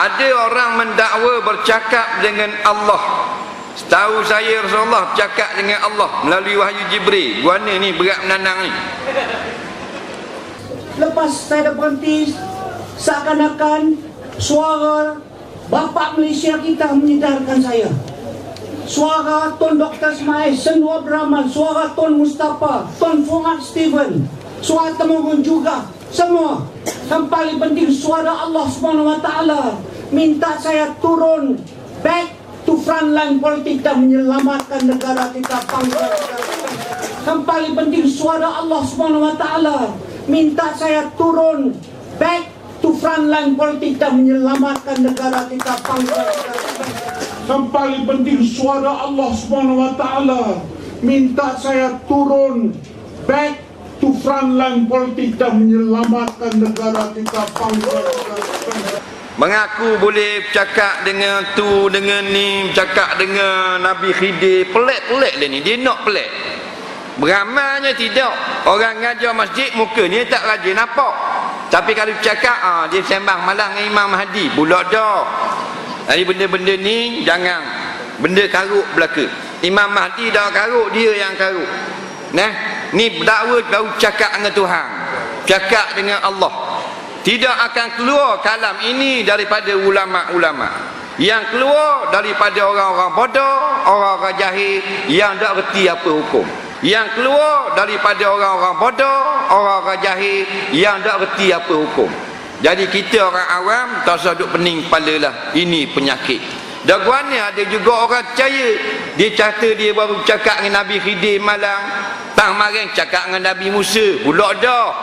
Ada orang mendakwa bercakap dengan Allah. Setahu saya Rasulullah bercakap dengan Allah melalui wahyu Jibril. Guana ni berat menanang ni. Lepas saya dah berhenti, seakan-akan suara bapa Malaysia kita menyedarkan saya. Suara Tun Dr. Ismail, Senua Beramal, suara Tun Mustafa, Tun Fuad Steven, suara Temurun juga, semua. Yang paling penting suara Allah SWT minta saya turun back to frontline politik dan menyelamatkan negara kita, bangsa kita. Yang paling penting suara Allah SWT minta saya turun back to frontline politik dan menyelamatkan negara kita, bangsa kita. Yang paling penting suara Allah SWT minta saya turun back to frontline politik dan menyelamatkan negara kita, bangsa kita. Mengaku boleh bercakap dengan tu, dengan ni, bercakap dengan Nabi Khidir. Pelik-pelik dia ni, dia nak pelik. Beramalnya tidak. Orang ngajar masjid muka ni tak rajin nampak. Tapi kalau bercakap, dia sembang malam dengan Imam Mahdi. Bulat dah. Jadi benda-benda ni jangan. Benda karuk belaka. Imam Mahdi dah karuk, dia yang karuk. Nah, ni dakwa baru cakap dengan Tuhan. Cakap dengan Allah. Tidak akan keluar kalam ini daripada ulama-ulama. Yang keluar daripada orang-orang bodoh, orang-orang jahil yang tak reti apa hukum. Yang keluar daripada orang-orang bodoh, orang-orang jahil yang tak reti apa hukum. Jadi kita orang awam tak usah duk pening kepala lah. Ini penyakit. Daguannya ada juga orang percaya. Dia kata dia baru cakap dengan Nabi Khidir malam. Tang maring cakap dengan Nabi Musa. Pulak dah.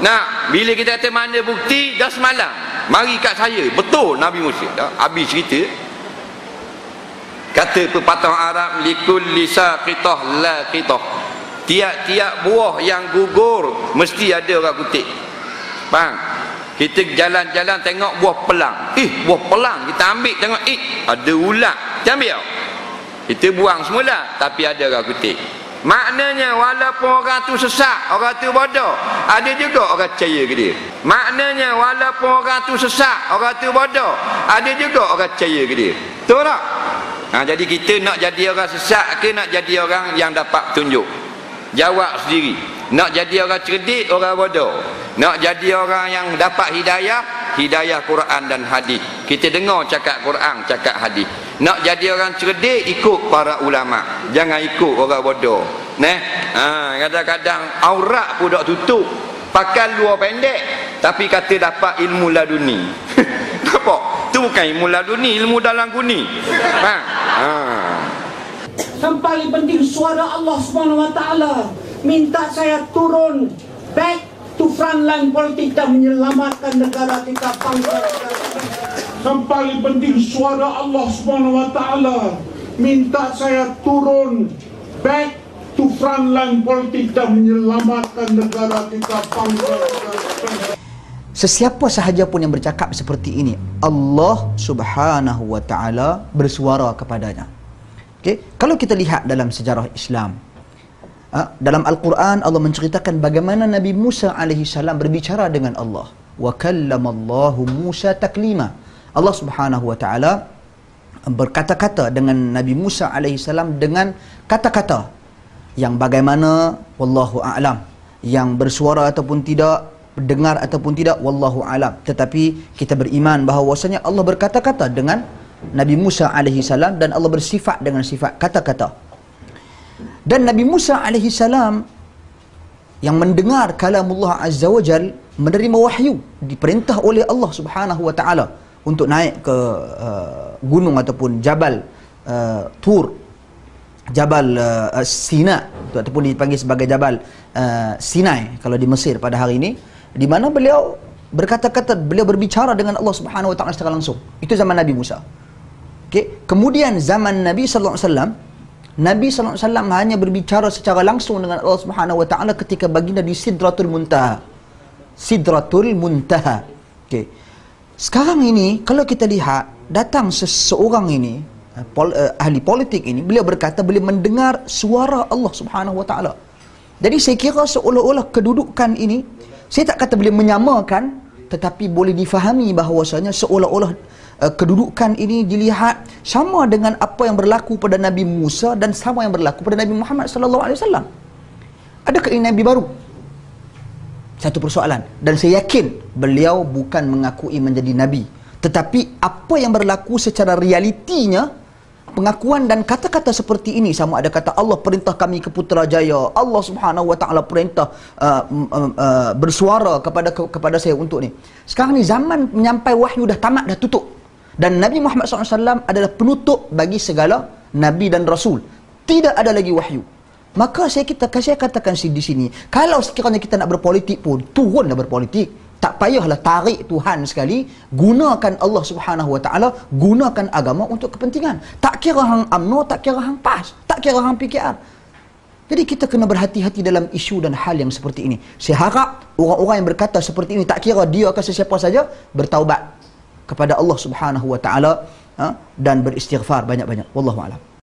Nah, bila kita kata mana bukti, dah semalam. Mari kat saya. Betul Nabi Musa. Dah habis cerita. Kata pepatah Arab, likulli saqitah laqitah. Tiap-tiap buah yang gugur mesti ada orang kutip. Faham? Kita jalan-jalan tengok buah pelang. Buah pelang kita ambil tengok, ada ulat. Kita ambil. Kita buang semula, tapi ada orang kutip. Maknanya walaupun orang tu sesat, orang tu bodoh, ada juga orang percaya ke dia. Maknanya walaupun orang tu sesat, orang tu bodoh, ada juga orang percaya ke dia. Betul tak? Jadi kita nak jadi orang sesat ke nak jadi orang yang dapat petunjuk? Jawab sendiri. Nak jadi orang cerdik, orang bodoh. Nak jadi orang yang dapat hidayah, hidayah Quran dan hadis. Kita dengar cakap Quran, cakap hadis. Nak jadi orang cerdik, ikut para ulama. Jangan ikut orang bodoh. Kadang-kadang aurat pun tak tutup. Pakai luar pendek, tapi kata dapat ilmu laduni. Nampak? Tu bukan ilmu laduni, ilmu dalam guni. Yang paling penting suara Allah SWT minta saya turun back to frontline politik dan menyelamatkan negara kita, bangsa kita. Yang paling penting suara Allah SWT minta saya turun back to frontline politik dan menyelamatkan negara kita, bangsa kita. Sesiapa sahaja pun yang bercakap seperti ini, Allah Subhanahu wa taala bersuara kepadanya. Okay? Kalau kita lihat dalam sejarah Islam, dalam Al-Quran Allah menceritakan bagaimana Nabi Musa alaihi salam berbicara dengan Allah. Wa kallamallahu Musa taklima. Allah Subhanahu wa taala berkata-kata dengan Nabi Musa alaihi salam dengan kata-kata yang bagaimana wallahu a'lam, yang bersuara ataupun tidak, dengar ataupun tidak, wallahu a'lam. Tetapi kita beriman bahawasanya Allah berkata-kata dengan Nabi Musa alaihi salam dan Allah bersifat dengan sifat kata-kata. Dan Nabi Musa alaihi salam yang mendengar kalamullah azza wa jal, menerima wahyu, diperintah oleh Allah Subhanahu wa taala untuk naik ke gunung ataupun Jabal Tur, Jabal Sina, ataupun dipanggil sebagai Jabal Sinai kalau di Mesir pada hari ini, di mana beliau berkata-kata, beliau berbicara dengan Allah Subhanahu wa taala secara langsung. Itu zaman Nabi Musa. Okay. Kemudian zaman Nabi sallallahu alaihi wasallam, Nabi sallallahu alaihi wasallam hanya berbicara secara langsung dengan Allah Subhanahu wa taala ketika baginda di Sidratul Muntaha. Sidratul Muntaha. Okay. Sekarang ini kalau kita lihat, datang seseorang ini, ahli politik ini, beliau berkata beliau mendengar suara Allah Subhanahu wa taala. Jadi saya kira seolah-olah kedudukan ini, saya tak kata beliau menyamakan, tetapi boleh difahami bahawasanya seolah-olah kedudukan ini dilihat sama dengan apa yang berlaku pada Nabi Musa dan sama yang berlaku pada Nabi Muhammad sallallahu alaihi wasallam. Adakah ini Nabi baru? Satu persoalan. Dan saya yakin beliau bukan mengakui menjadi Nabi. Tetapi apa yang berlaku secara realitinya, pengakuan dan kata-kata seperti ini, sama ada kata Allah perintah kami ke Putrajaya, Allah Subhanahu wa taala perintah bersuara kepada saya untuk ni. Sekarang ni zaman menyampai wahyu dah tamat, dah tutup. Dan Nabi Muhammad SAW adalah penutup bagi segala Nabi dan Rasul. Tidak ada lagi wahyu. Maka saya katakan di sini, kalau sekiranya kita nak berpolitik pun, turunlah berpolitik. Tak payahlah tarik Tuhan sekali, gunakan Allah Subhanahu wa taala, gunakan agama untuk kepentingan. Tak kira hang UMNO, tak kira hang PAS, tak kira hang PKR. Jadi kita kena berhati-hati dalam isu dan hal yang seperti ini. Saya harap orang-orang yang berkata seperti ini, tak kira dia ke sesiapa saja, bertaubat kepada Allah Subhanahu wa taala dan beristighfar banyak-banyak. Wallahu a'lam.